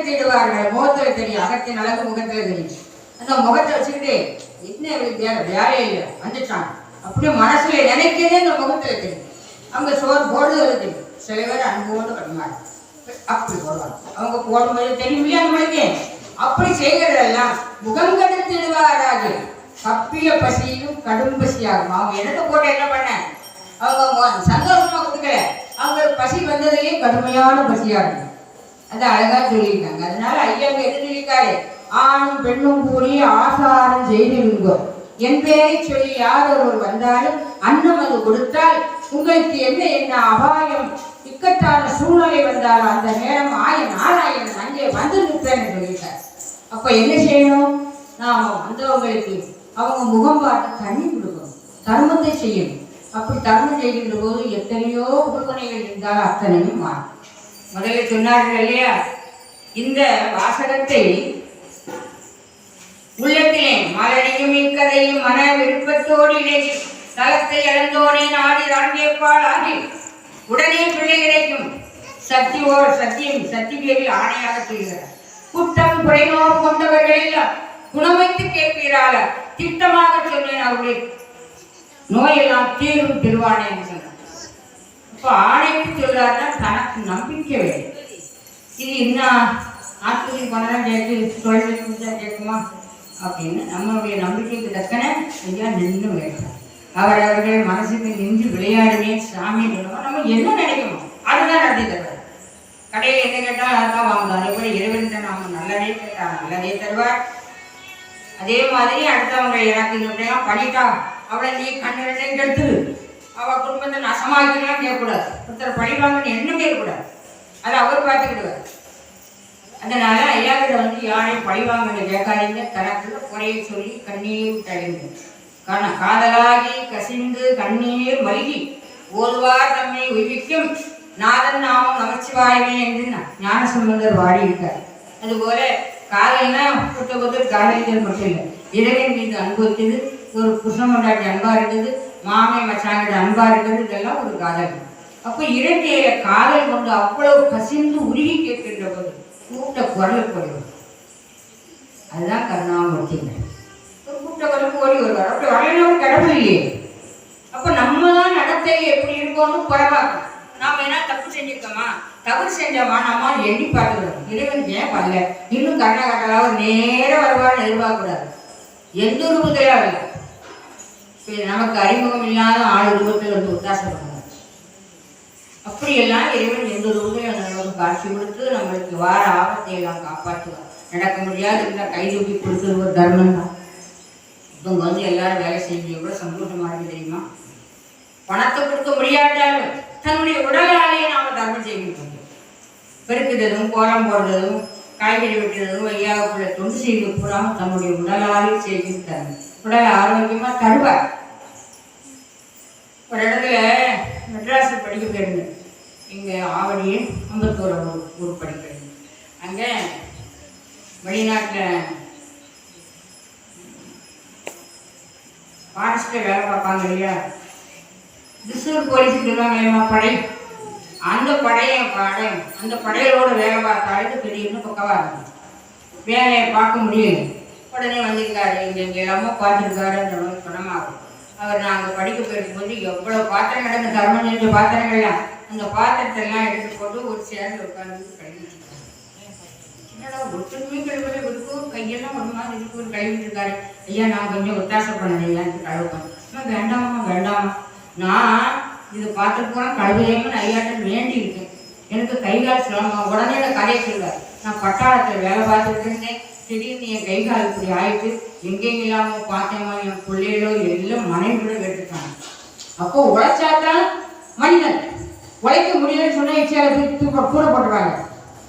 முகங்கெடுத்திடுவார்கள். முகத்துல தெரியும், அகத்தின் அழகு முகத்துல தெரியும். அந்த முகத்தை வச்சுக்கிட்டு என்ன வேலையே இல்லை வந்துட்டான் அப்படியே மனசுல நினைக்கிறதே அந்த முகத்துல தெரியும். அவங்க சோறு போடுறது தெரியும். சில பேர் அன்போடு பண்ணுவாங்க, அப்படி போடுவாங்க. அவங்க போடும்போது தெரியும் இல்லையா நம்மளுக்கு. அப்படி செய்கிறதெல்லாம் முகம் கெடுத்திடுவாராக. கப்பிய பசியிலும் கடும் பசியாகும். அவங்க இடத்த போட்டு என்ன பண்ண, அவங்க சந்தோஷமா கொடுக்கல, அவங்க பசி வந்ததுலேயே கடுமையான பசியா இருக்கும். அது அழகா சொல்லியிருக்காங்க. அதனால ஐயா எது சொல்லியிருக்காரு, ஆணும் பெண்ணும் கூடி ஆசாரம் செய்திருங்கோ, என் பேரை சொல்லி யார் ஒருவர் வந்தாலும் அன்னம் அது கொடுத்தால் உங்களுக்கு என்ன அபாயம் இக்கட்டான சூழ்நிலை வந்தாலும் அந்த நேரம் 1000 அங்கே வந்து நிற்பேன்னு சொல்லிட்டார். அப்ப என்ன செய்யணும், நாம வந்தவங்களுக்கு அவங்க முகம் பார்த்து தண்ணி கொடுக்கணும், தர்மத்தை செய்யணும். அப்படி தர்மம் செய்கின்ற போது எத்தனையோ உறுதுணைகள் இருந்தால் அத்தனையும் மாறும். முதல்ல சொன்னார்கள் இல்லையா, இந்த வாசகத்தை உள்ளத்திலே மலடியும் இக்கதையும் மன விருப்பத்தோடு தளத்தை இழந்தோனே நாடி ராண்டியப்பால் ஆகி உடனே பிள்ளை கிடைக்கும் சத்தியம் சக்தி பேரில் ஆணையாக சொல்கிறார். குற்றம் குறைநோர் கொண்டவர்கள் குணமைத்து கேட்கிறாள், திட்டமாக சொன்னேன் அவருடைய நோயெல்லாம் தீரும் திருவானே என்று சொன்னார். இப்போ ஆணைக்கு சொல்றாருன்னா தனக்கு நம்பிக்கை வேணும். இது இன்னும் ஆஸ்பத்திரி பண்ணலாம் கேட்கு தொழில் கேட்குமா அப்படின்னு நம்மளுடைய நம்பிக்கைக்கு தக்கன ஐயா நின்று வேணும். அவர்கள் மனசுக்கு நின்று விளையாடுமே சாமி சொல்லுவோம். நம்ம என்ன நினைக்கணும் அதுதான் நடத்தி தருவார். கடையில் என்ன கேட்டால் அதான் வாங்கணும். அதே போல இறைவன் நாம நல்லதே கேட்டால் நல்லதே தருவார். அதே மாதிரி அடுத்தவங்க எனக்கு இப்படிலாம் பண்ணிட்டா அவளை நீ கண்ணு ரெண்டையும் கெடுத்து அவள் குடும்பத்தை நசமாக்கலாம் கேட்கக்கூடாது. ஒருத்தர் படிப்பாங்கன்னு என்ன கேட்கக்கூடாது, அதை அவர் பார்த்துக்கிடுவார். அதனால ஐயாக்கிட்ட வந்து யாரையும் பழிவாங்க கேட்காதீங்க, தனக்குள்ள குறையை சொல்லி கண்ணீர் தடைங்க. காதலாகி கசிந்து கண்ணீர் மல்கி ஓதுவார் தம்மை உய்விக்கும் நாதன் நாமம் நமச்சிவாயமே என்று ஞானசம்பந்தர் வாடி இருக்கார். அதுபோல காதல்னா புத்தபோது காதலிகள் மட்டும் இல்லை, இறைவன் மீது அன்பு இருக்குது, ஒரு புருஷன் கொண்டாட்டி அன்பா இருக்குது, மாமை மச்சாங்கிட்ட அன்பா இருக்குது, இதெல்லாம் ஒரு காதல். அப்போ இரட்டையில காதல் கொண்டு அவ்வளவு கசிந்து உருகி கேட்கின்ற போது கூட்ட குரல் போயிடும். அதுதான் கருணாமூர்த்திங்க. ஒரு கூட்ட குரலுக்கு ஓடி வருவார். அப்படி வரலன்னு கடவுள் இல்லையே. அப்போ நம்ம தான் நடத்தையில் எப்படி இருக்கோம்னு பரவாயில்ல. நாம் என்ன தப்பு செஞ்சிருக்கோமா, தவறு செஞ்சோமா, நம்ம எண்ணி பார்த்துக்கணும். இறைவன் ஏன் பண்ணல, இன்னும் கண்ணை கட்டலாம் ஒரு நேரம் வருவான்னு எதிர்பார்க்கக்கூடாது. எந்த ரூபத்திலே வரல. நமக்கு அறிமுகம் இல்லாத ஆள் ரூபத்தில் வந்து உத்தாசப்படுறாங்க. அப்படியெல்லாம் இறைவன் எந்த ரூபத்தையும் நமக்கு காட்சி கொடுத்து நம்மளுக்கு வார ஆபத்தை எல்லாம் காப்பாற்றுவார். நடக்க முடியாது இருந்தால் கைதூக்கி கொடுக்குற ஒரு தர்மம் தான். இவங்க வந்து எல்லாரும் வேலை செய்ய கூட சந்தோஷமா இருக்கு தெரியுமா. பணத்தை கொடுக்க முடியாட்டாலும் தன்னுடைய உடலாலேயே நாம தர்மம் செய்கின்றோம். பெருக்குறதும் கோலம் போடுறதும் காய்கறி வெட்டுறதும் ஐயாவுக்குள்ள தொண்டு செய்து கூடாமல் தன்னுடைய உடலாலே செய்கின்றாங்க. உடல் ஆரோக்கியமா தருவார். ஒரு இடத்துல மெட்ராஸில் படிக்க போயிருந்தேன். இங்கே ஆவணியில் அம்பத்தூர் ஊர் படிக்கிறேன். அங்கே வெளிநாட்டில் ஃபாரஸ்ட்டில் வேலை பார்ப்பாங்க இல்லையா, திசூர் போலீஸ் சொல்லுவாங்க படை, அந்த படையோட வேலை பார்த்தாலும் திடீர்னு பக்கவாக இருக்கும், வேலையை பார்க்க முடியல. உடனே வந்திருக்காரு, இங்கே எல்லாமோ பார்த்துருக்காருன்ற மாதிரி பணமாகும். அவர் நாங்கள் படிக்க போயிருக்கும்போது எவ்வளோ பாத்திரம் கிடந்த தர்மம் செஞ்ச பாத்திரங்கள்லாம் அந்த பாத்திரத்தெல்லாம் எடுத்து போட்டு ஒரு சேர்ந்து உட்காந்து கழுவிட்டு இருக்காரு. என்னடா ஒற்றுமை கழுவுற இருக்கும், கையெல்லாம் ஒரு மாதிரி இருக்கு, ஒரு கழுவிட்டு இருக்காரு. ஐயா நான் கொஞ்சம் ஒத்தாசை பண்ணேன் ஐயான்னு கழுவுப்பேன். வேண்டாமா நான் இது பார்த்துட்டு போனால் கழுவையேன்னு ஐயாட்ட வேண்டி இருக்கேன், எனக்கு கைகால் சிரமம். உடனே அந்த கதையை சொல்வார். நான் பட்டாளத்தில் வேலை பார்த்துட்டு இருந்தேன், திடீர்னு என் கைகால் இப்படி ஆயிட்டு எங்கேயும் இல்லாமல் பார்த்தேமா, என் பிள்ளைகளோ எல்லாம் மனைவியோட கேட்டுருக்காங்க. அப்போ உழைச்சாத்தான் மனிதன், உழைக்க முடியலன்னு சொன்னால் இச்சையால கூட போட்டுருவாங்க.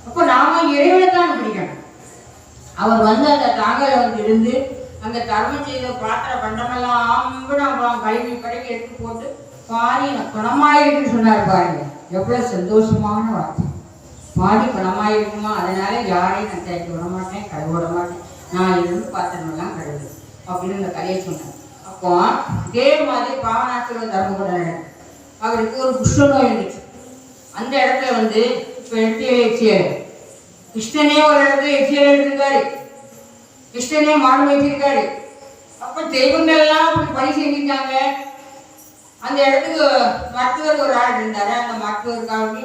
அப்போ நாம இறைவனை தான் பிடிக்கணும். அவர் வந்து அந்த தாங்கலை வந்து இருந்து அங்கே தர்மம் செய்த பாத்திர பண்டமெல்லாம் கழுவி கடைக்கு எடுத்து போட்டு பாதி குணமாயிருக்குன்னு சொன்னார். பாருங்க எவ்வளோ சந்தோஷமான வார்த்தை. பாதி குணமாயிருக்குமா, அதனால யாரையும் நான் தேய்க்க விட மாட்டேன், கழுவிட மாட்டேன், நான் இருந்து பாத்திரமெல்லாம் கழுவு அப்படின்னு அந்த கதையை சொன்னார். அப்போ இதே மாதிரி பாவநாட்டில் தர்மபுரம் அவருக்கு ஒரு குஷ்ட நோய் இருந்துச்சு. அந்த இடத்துல வந்து இப்போ எடுத்து வச்சு கிருஷ்ணனே ஒரு இடத்துல எச்சியல் எடுத்திருக்காரு, கிருஷ்ணனே மாடு வைத்திருக்காரு. அப்ப தெய்வங்கள்லாம் அப்படி பணி செஞ்சிருக்காங்க. அந்த இடத்துக்கு மருத்துவர் ஒரு ஆள் இருந்தாரு. அந்த மருத்துவருக்காக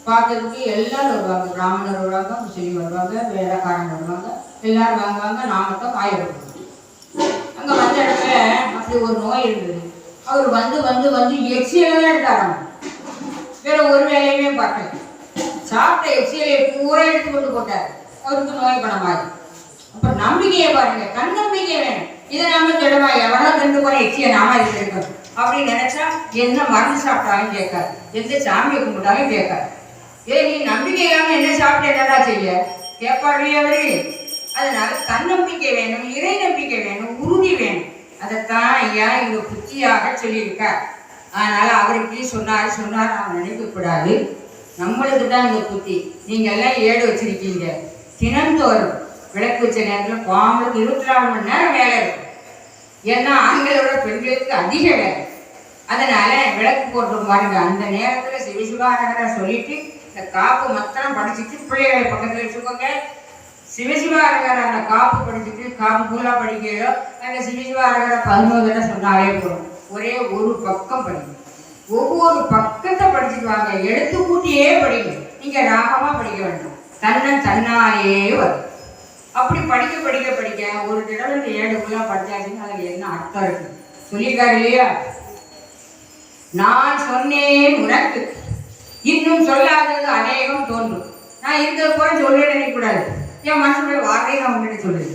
பார்க்கறதுக்கு எல்லாரும் வருவாங்க. பிராமணர் வருவாங்க, முஸ்லீம் வருவாங்க, வேலைக்காரங்க வருவாங்க, எல்லாரும் வாங்குவாங்க. நாமத்தான் காயப்படுவாங்க. அங்க வந்த இடத்துல அப்படி ஒரு நோய் இருந்தது. அவர் வந்து வந்து வந்து எச்சியலை தான் எடுத்தாராங்க. வேற ஒரு வேலையுமே பார்க்கல. சாப்பிட்ட எச்சியலை பூரா எடுத்து கொண்டு போட்டார். அவருக்கு நோய் பணமாயி. அப்ப நம்பிக்கையை பாருங்க, தன்னம்பிக்கை வேணும். இதை நாம திடமா எவனோ ரெண்டு போற எச்சியை நாம இது இருக்கணும் அப்படின்னு நினைச்சா என்ன மருந்து சாப்பிட்டாலும் கேட்காது, எந்த சாமியை கும்பிட்டாலும் கேட்காது. நீ நம்பிக்கை இல்லாம என்ன சாப்பிட்டு என்னடா செய்ய கேட்பாரு அவரு. அதனால தன்னம்பிக்கை வேணும், இறை நம்பிக்கை வேணும், உறுதி வேணும். அதைத்தான் ஐயா இங்க புத்தியாக சொல்லியிருக்கார். அதனால அவருக்கு சொன்னார் அவன் நினைக்க கூடாது. நம்மளுக்கு தான் இந்த புத்தி. நீங்க எல்லாம் ஏடு வச்சிருக்கீங்க. தினந்தோறும் விளக்கு வச்ச நேரத்தில் பாம்புக்கு 24 மணி நேரம் வேலை இருக்கும். ஏன்னா ஆண்களோட பெண்களுக்கு அதிக வேலை. அதனால விளக்கு போட்டு பாருங்க. அந்த நேரத்தில் சிவசிவாரகரை சொல்லிட்டு இந்த காப்பு மாத்திரம் படிச்சுட்டு பிள்ளைகளை பக்கத்தில் வச்சுக்கோங்க. சிவசிவாரகரை அந்த காப்பு படிச்சுட்டு காப்பு பூலா படிக்கிறோ அந்த சிவசிவாரகரை 11 சொன்னாலே போதும். ஒரே ஒரு பக்கம் படிக்கணும். ஒவ்வொரு பக்கத்தை படிச்சுட்டு வாங்க. எழுத்து கூட்டியே படிக்கணும். நீங்க ராகமா படிக்க வேண்டும். தன்னாலேயே வரும். அப்படி படிக்க படிக்க படிக்க ஒரு தடவை இந்த 7 படிச்சாச்சுன்னா அதுல என்ன அர்த்தம் இருக்கு சொல்லியிருக்காரு இல்லையா? நான் சொன்னேன் உனக்கு, இன்னும் சொல்லாதது அநேகம் தோன்றும். நான் இருக்கிற போல சொல்ல நினைக்கக்கூடாது. என் மனசுடைய வார்த்தையை நான் உங்ககிட்ட சொல்லுது.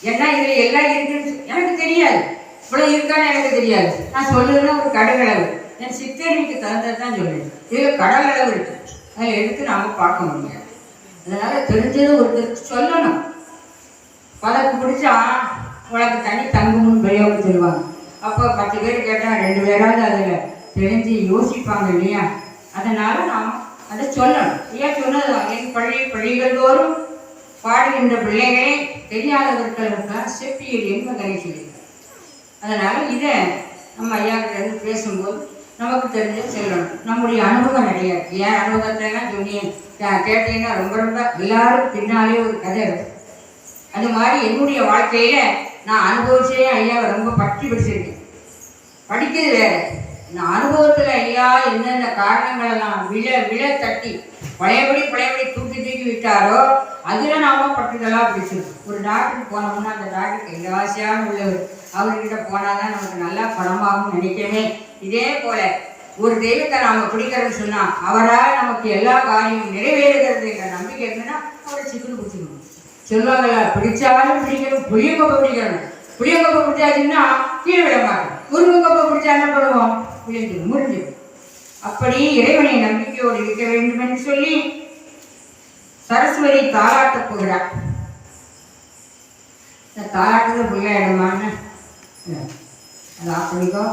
ஏன்னா இதுல எல்லாம் இருக்குன்னு எனக்கு தெரியாது. இவ்வளவு இருக்கான்னு எனக்கு தெரியாது. நான் சொல்லுறதுன்னா ஒரு கடலளவு, என் சித்தறிவுக்கு தகுந்தது தான் சொல்லுவேன். இதுல கடல் அளவு இருக்கு, அதை எடுத்து நாம பார்க்க முடியாது. அதனால தெரிஞ்சது ஒருத்தருக்கு சொல்லணும். பதக்கு பிடிச்சா உனக்கு தண்ணி தங்கும்னு பெரியவங்க சொல்லுவாங்க. அப்போ 10 பேர் கேட்டால் 2 பேராவது அதில் தெரிஞ்சு யோசிப்பாங்க இல்லையா? அதனால நாம் அதை சொல்லணும். ஏன் சொன்னது? என் பள்ளிகள் தோறும் பாடுகின்ற பிள்ளைகளே தெரியாதவர்களுக்கு செப்பியல் என்பதனை சொல்லியிருக்காங்க. அதனால இதை நம்ம ஐயா கிட்ட இருந்து பேசும்போது நமக்கு தெரிஞ்ச சொல்லணும். நம்முடைய அனுபவம் நிறைய இருக்கு. ஏன் அனுபவத்தைலாம் சொன்னேன் கேட்டீங்கன்னா ரொம்ப ரொம்ப எல்லாரும் பின்னாலே ஒரு கதை இருக்கு. அது மாதிரி என்னுடைய வாழ்க்கையில நான் அனுபவிச்சே ஐயாவை ரொம்ப பற்றி படிச்சிருக்கேன். படிக்கிறது வேற, நான் அனுபவத்துல ஐயா என்னென்ன காரணங்கள் எல்லாம் விழ தட்டி பழையபடி தூக்கி விட்டாரோ அதுல நாம பட்டுதெல்லாம் பிடிச்சிருக்கோம். ஒரு டாக்டருக்கு போனோம்னா அந்த டாக்டருக்கு எல்லாசியான உள்ளவர், அவர்கிட்ட போனாதான் நமக்கு நல்லா பணமாகும் நினைக்கவே. இதே போல ஒரு தெய்வத்தை நாம பிடிக்கிறதுன்னு சொன்னா அவரால் நமக்கு எல்லா காரியமும் நிறைவேறுகிறது என்ற நம்பிக்கை இருந்ததுன்னா அவரை சிக்கல் பிடிச்சிக்கணும். சொல்லுவாங்கல்ல, பிடிச்சாலும் பிடிக்கணும், புளியங்கொப்பை பிடிக்கணும். புளியங்கொப்பை பிடிச்சாச்சுன்னா கீழே விட மாட்டோம். முருங்கொப்பை பிடிச்சா என்ன பண்ணுவோம்? புளியஞ்சிடும், முறிஞ்சிடும். அப்படி இறைவனை நம்பிக்கையோடு இருக்க வேண்டும் என்று சொல்லி சரஸ்வதி தாலாட்ட போகிறார். இந்த தாலாட்டுல பிள்ளையாயிடுமான்னு அது அப்படிக்கோ